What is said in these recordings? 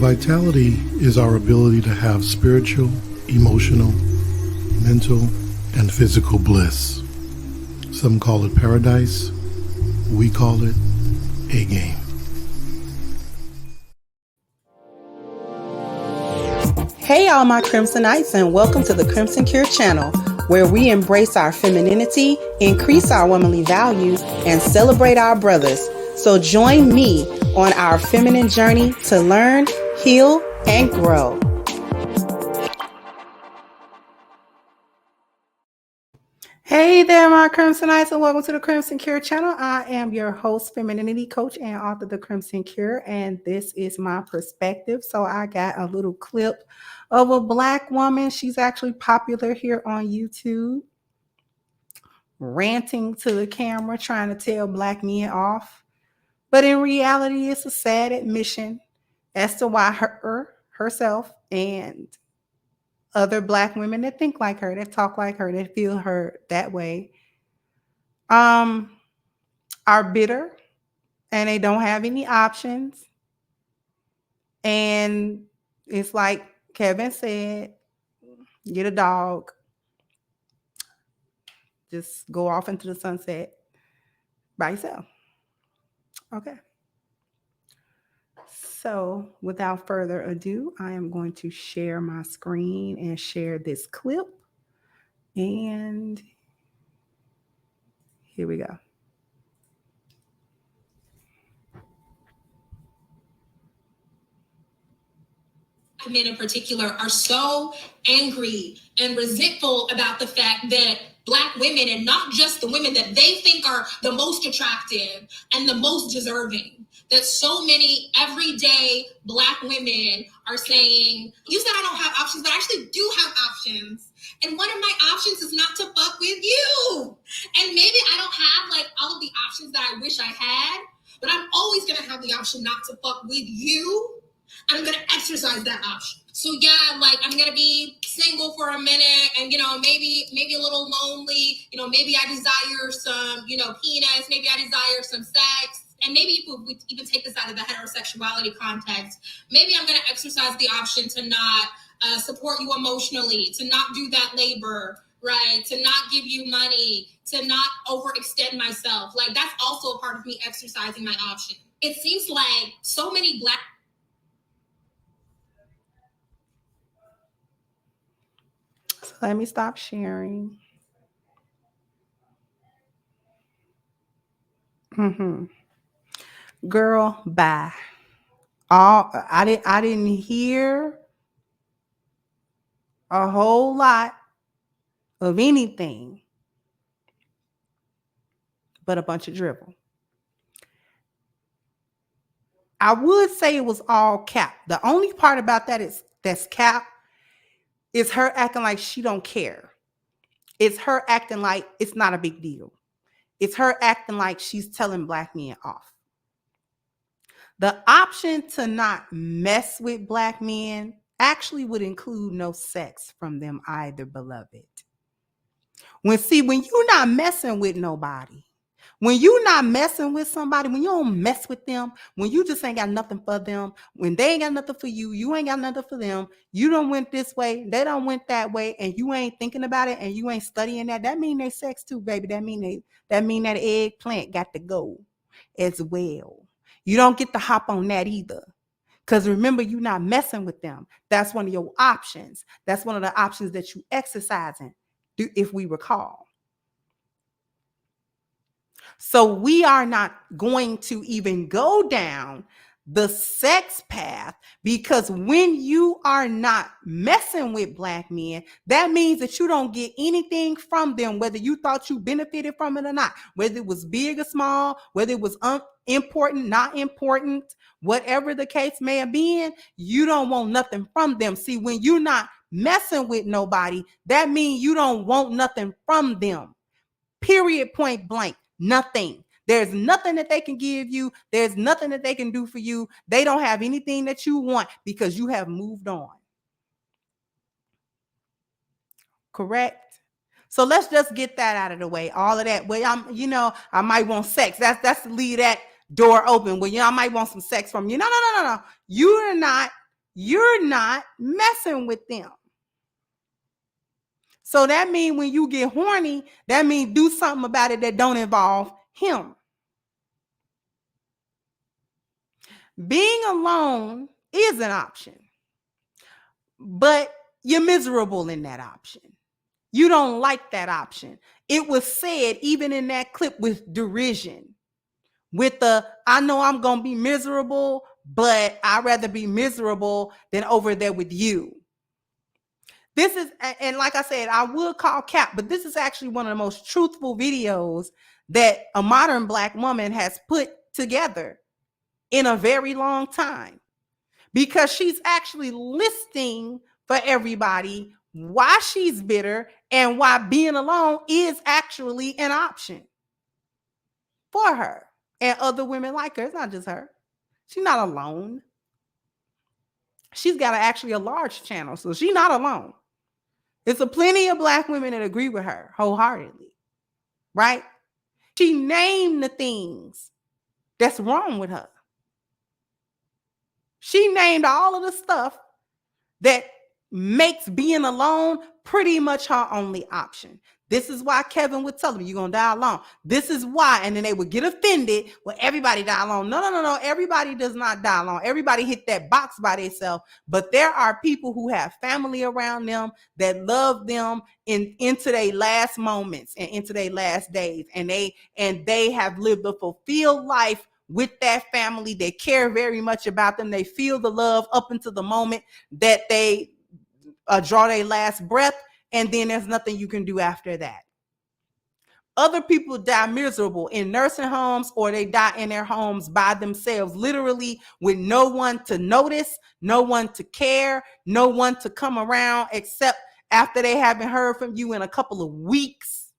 Vitality is our ability to have spiritual, emotional, mental, and physical bliss. Some call it paradise. We call it a game. Hey all my Crimsonites, and welcome to the Crimson Cure channel, where we embrace our femininity, increase our womanly values, and celebrate our brothers. So join me on our feminine journey to learn, heal, and grow. Hey there, my Crimsonites, and welcome to the Crimson Cure channel. I am your host, femininity coach, and author of the Crimson Cure, and this is my perspective. So I got a little clip of a Black woman. She's actually popular here on YouTube, ranting to the camera, trying to tell Black men off. But in reality, it's a sad admission as to why herself and other Black women that think like her, that talk like her, that feel her that way, are bitter, and they don't have any options. And it's like Kevin said, get a dog, just go off into the sunset by yourself. Okay. So without further ado, I am going to share my screen and share this clip. And here we go. Men in particular are so angry and resentful about the fact that Black women, and not just the women that they think are the most attractive and the most deserving, that so many everyday Black women are saying, you said I don't have options, but I actually do have options. And one of my options is not to fuck with you. And maybe I don't have like all of the options that I wish I had, but I'm always going to have the option not to fuck with you. I'm going to exercise that option. So yeah, like I'm going to be single for a minute and, maybe a little lonely, maybe I desire some, penis, maybe I desire some sex. And maybe if we even take this out of the heterosexuality context, maybe I'm going to exercise the option to not support you emotionally, to not do that labor, right? To not give you money, to not overextend myself. Like that's also a part of me exercising my option. It seems like so many Black. So let me stop sharing. Girl, bye. I didn't hear a whole lot of anything but a bunch of dribble. I would say it was all cap. The only part about that's cap is her acting like she don't care. It's her acting like it's not a big deal. It's her acting like she's telling Black men off. The option to not mess with Black men actually would include no sex from them either, beloved. When you're not messing with nobody, when you're not messing with somebody, when you don't mess with them, when you just ain't got nothing for them, when they ain't got nothing for you, you ain't got nothing for them, you don't went this way, they don't went that way, and you ain't thinking about it and you ain't studying that mean they sex too, baby. That mean that eggplant got to go as well. You don't get to hop on that either. Because remember, you're not messing with them. That's one of your options. That's one of the options that you exercising, if we recall. So we are not going to even go down the sex path, because when you are not messing with Black men, that means that you don't get anything from them, whether you thought you benefited from it or not, whether it was big or small, whether it was important, not important, whatever the case may have been, you don't want nothing from them. See, when you're not messing with nobody, that means you don't want nothing from them. Period, point blank. Nothing. There's nothing that they can give you. There's nothing that they can do for you. They don't have anything that you want because you have moved on. Correct? So let's just get that out of the way. All of that. Well, I might want sex. That's leave that door open. Well, I might want some sex from you. No. You are not you're not messing with them. So that means when you get horny, that means do something about it that don't involve him. Being alone is an option, but you're miserable in that option. You don't like that option. It was said even in that clip with derision, with the, I know I'm going to be miserable, but I'd rather be miserable than over there with you. This is, and like I said, I would call cap, but this is actually one of the most truthful videos that a modern Black woman has put together in a very long time, because she's actually listing for everybody why she's bitter and why being alone is actually an option for her and other women like her. It's not just her. She's not alone. She's got actually a large channel, so she's not alone. There's a plenty of Black women that agree with her wholeheartedly, right? She named the things that's wrong with her. She named all of the stuff that makes being alone pretty much her only option. This is why Kevin would tell them, you're going to die alone. This is why. And then they would get offended. Well, everybody die alone. No. Everybody does not die alone. Everybody hit that box by themselves. But there are people who have family around them that love them into their last moments and into their last days. And they have lived a fulfilled life with that family. They care very much about them. They feel the love up until the moment that they draw their last breath. And then there's nothing you can do after that. Other people die miserable in nursing homes, or they die in their homes by themselves, literally with no one to notice, no one to care, no one to come around except after they haven't heard from you in a couple of weeks.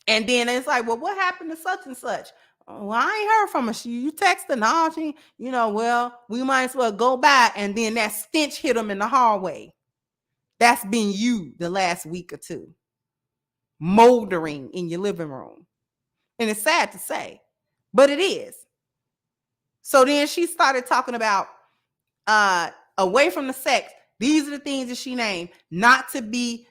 And then it's like, well, what happened to such and such? Oh, well, I ain't heard from her. You texted, no, she, well, we might as well go by. And then that stench hit them in the hallway. That's been you the last week or two, moldering in your living room. And it's sad to say, but it is. So then she started talking about away from the sex. These are the things that she named, not to be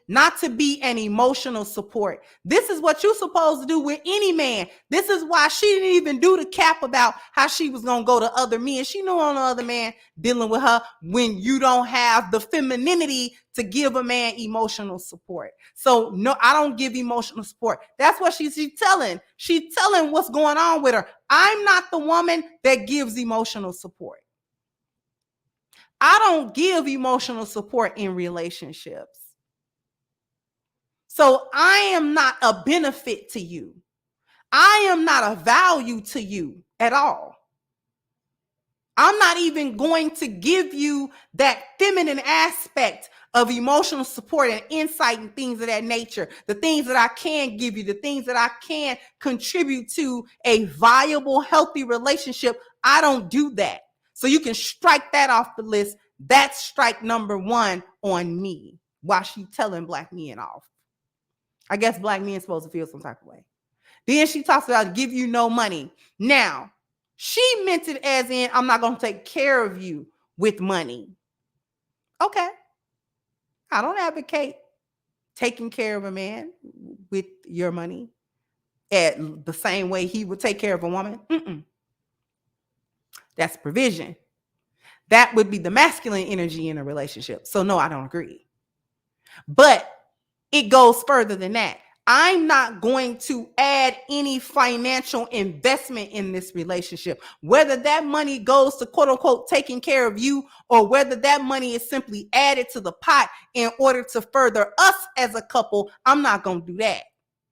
an emotional support. This is what you're supposed to do with any man. This is why she didn't even do the cap about how she was going to go to other men. She knew on the other man dealing with her when you don't have the femininity to give a man emotional support. So no, I don't give emotional support. That's what she's telling. She's telling what's going on with her. I'm not the woman that gives emotional support. I don't give emotional support in relationships. So I am not a benefit to you. I am not a value to you at all. I'm not even going to give you that feminine aspect of emotional support and insight and things of that nature. The things that I can give you, the things that I can contribute to a viable, healthy relationship. I don't do that. So you can strike that off the list. That's strike number one on me. Why she telling Black men off? I guess Black men supposed to feel some type of way. Then she talks about give you no money. Now, she meant it as in, I'm not going to take care of you with money. Okay. I don't advocate taking care of a man with your money at the same way he would take care of a woman. That's provision. That would be the masculine energy in a relationship. So no, I don't agree. But it goes further than that. I'm not going to add any financial investment in this relationship, whether that money goes to quote unquote taking care of you, or whether that money is simply added to the pot in order to further us as a couple. I'm not going to do that,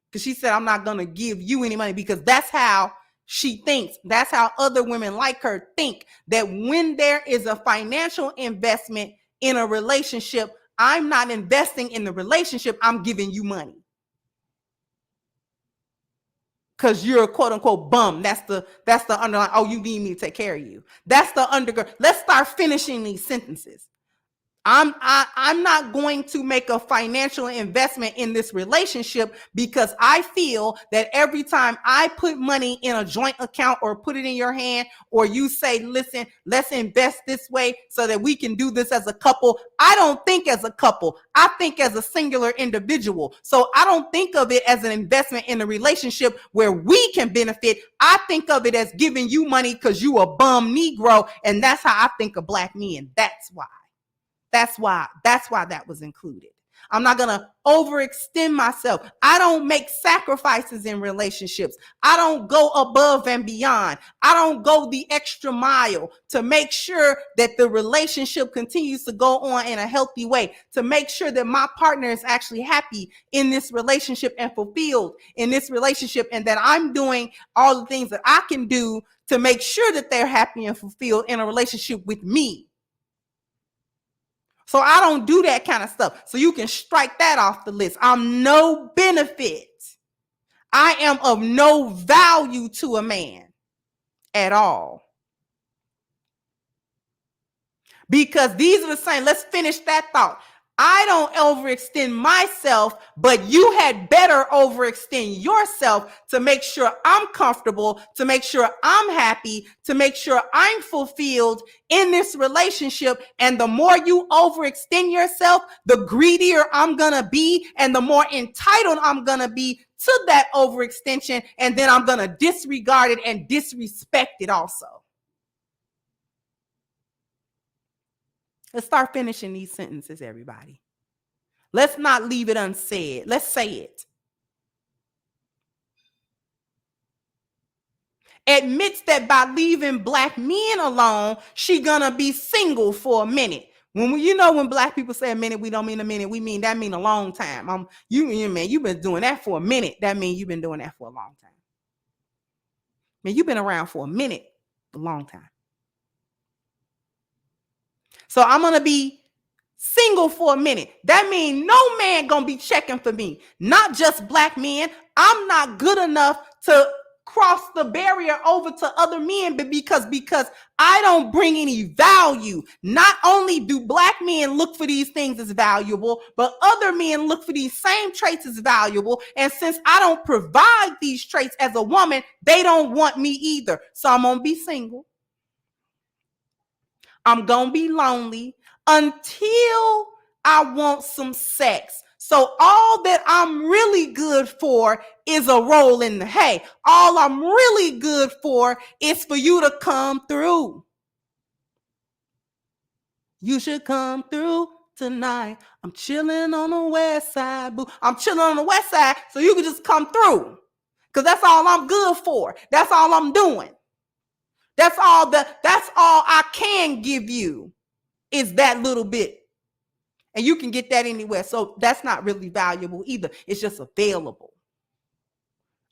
because she said, I'm not going to give you any money, because that's how she thinks. That's how other women like her think, that when there is a financial investment in a relationship, I'm not investing in the relationship. I'm giving you money because you're a quote unquote bum. That's the underline. Oh, you need me to take care of you. That's the undergird. Let's start finishing these sentences. I'm not going to make a financial investment in this relationship because I feel that every time I put money in a joint account or put it in your hand, or you say, listen, let's invest this way so that we can do this as a couple. I don't think as a couple. I think as a singular individual. So I don't think of it as an investment in a relationship where we can benefit. I think of it as giving you money because you a bum Negro. And that's how I think of black men. That's why that was included. I'm not going to overextend myself. I don't make sacrifices in relationships. I don't go above and beyond. I don't go the extra mile to make sure that the relationship continues to go on in a healthy way, to make sure that my partner is actually happy in this relationship and fulfilled in this relationship, and that I'm doing all the things that I can do to make sure that they're happy and fulfilled in a relationship with me. So I don't do that kind of stuff. So you can strike that off the list. I'm no benefit. I am of no value to a man at all. Because these are the same. Let's finish that thought. I don't overextend myself, but you had better overextend yourself to make sure I'm comfortable, to make sure I'm happy, to make sure I'm fulfilled in this relationship. And the more you overextend yourself, the greedier I'm going to be and the more entitled I'm going to be to that overextension. And then I'm going to disregard it and disrespect it also. Let's start finishing these sentences, everybody. Let's not leave it unsaid. Let's say it. Admits that by leaving black men alone, she gonna be single for a minute. When black people say a minute, we don't mean a minute. We mean that mean a long time. You've been doing that for a minute. That means you've been doing that for a long time. Man, you've been around for a minute, a long time. So I'm gonna be single for a minute. That means no man gonna be checking for me. Not just black men. I'm not good enough to cross the barrier over to other men, but because I don't bring any value. Not only do black men look for these things as valuable, but other men look for these same traits as valuable. And since I don't provide these traits as a woman, they don't want me either. So I'm gonna be single. I'm going to be lonely until I want some sex. So all that I'm really good for is a roll in the hay. All I'm really good for is for you to come through. You should come through tonight. I'm chilling on the west side, boo. I'm chilling on the west side so you can just come through. Because that's all I'm good for. That's all I'm doing. That's all I can give you is that little bit. And you can get that anywhere. So that's not really valuable either. It's just available.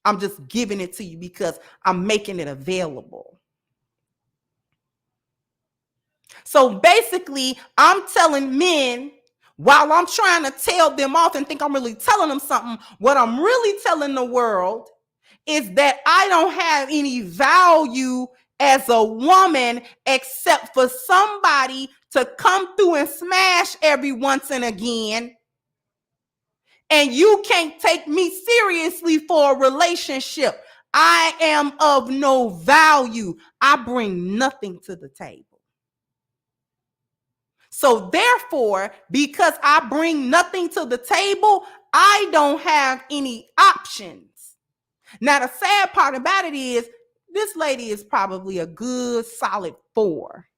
I'm just giving it to you because I'm making it available. So basically, I'm telling men, while I'm trying to tell them off and think I'm really telling them something, what I'm really telling the world is that I don't have any value as a woman except for somebody to come through and smash every once and again. And you can't take me seriously for a relationship. I am of no value. I bring nothing to the table. So therefore, because I bring nothing to the table, I don't have any options. Now, the sad part about it is this lady is probably a good solid 4.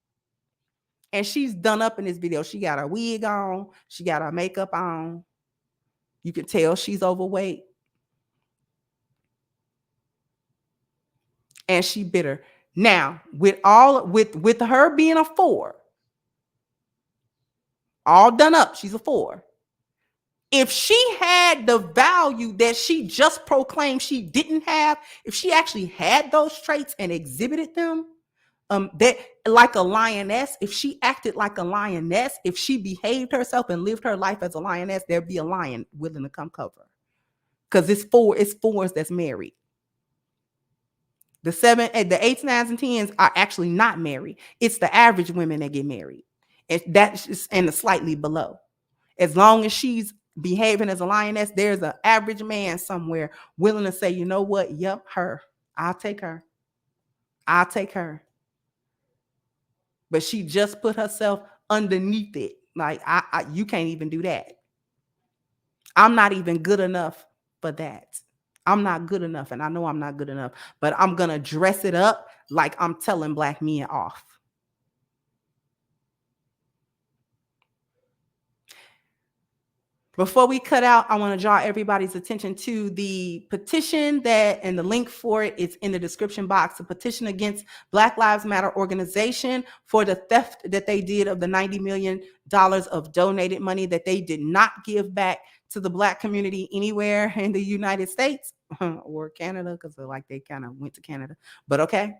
And she's done up in this video. She got her wig on. She got her makeup on. You can tell she's overweight. And she bitter. Now, with her being a 4, all done up, she's a 4. If she had the value that she just proclaimed she didn't have, if she actually had those traits and exhibited them, that like a lioness, if she acted like a lioness, if she behaved herself and lived her life as a lioness, there'd be a lion willing to come cover. Because it's 4s that's married. The 7, the 8s, 9s, and 10s are actually not married. It's the average women that get married. and the slightly below. As long as she's behaving as a lioness, there's an average man somewhere willing to say, you know what? Yep, her. I'll take her. I'll take her. But she just put herself underneath it. Like, you can't even do that. I'm not even good enough for that. I'm not good enough, and I know I'm not good enough, but I'm going to dress it up like I'm telling black men off. Before we cut out, I want to draw everybody's attention to the petition and the link for it is in the description box. A petition against Black Lives Matter organization for the theft that they did of the $90 million of donated money that they did not give back to the Black community anywhere in the United States or Canada, because they kind of went to Canada, but okay.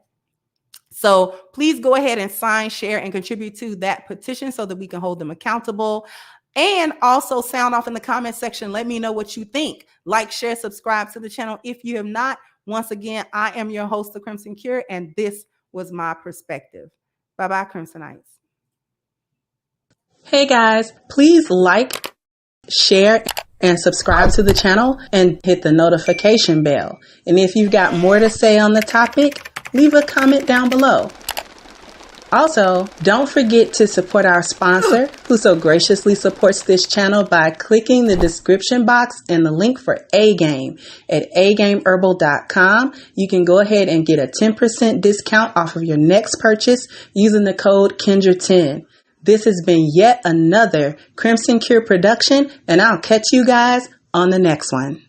So please go ahead and sign, share, and contribute to that petition so that we can hold them accountable. And also sound off in the comment section. Let me know what you think. Like, share, subscribe to the channel if you have not. Once again, I am your host, The Crimson Cure, and this was my perspective. Bye-bye, Crimsonites. Hey guys, please like, share, and subscribe to the channel and hit the notification bell. And if you've got more to say on the topic, leave a comment down below. Also, don't forget to support our sponsor, who so graciously supports this channel by clicking the description box and the link for A-Game at agameherbal.com. You can go ahead and get a 10% discount off of your next purchase using the code Kendra10. This has been yet another Crimson Cure production, and I'll catch you guys on the next one.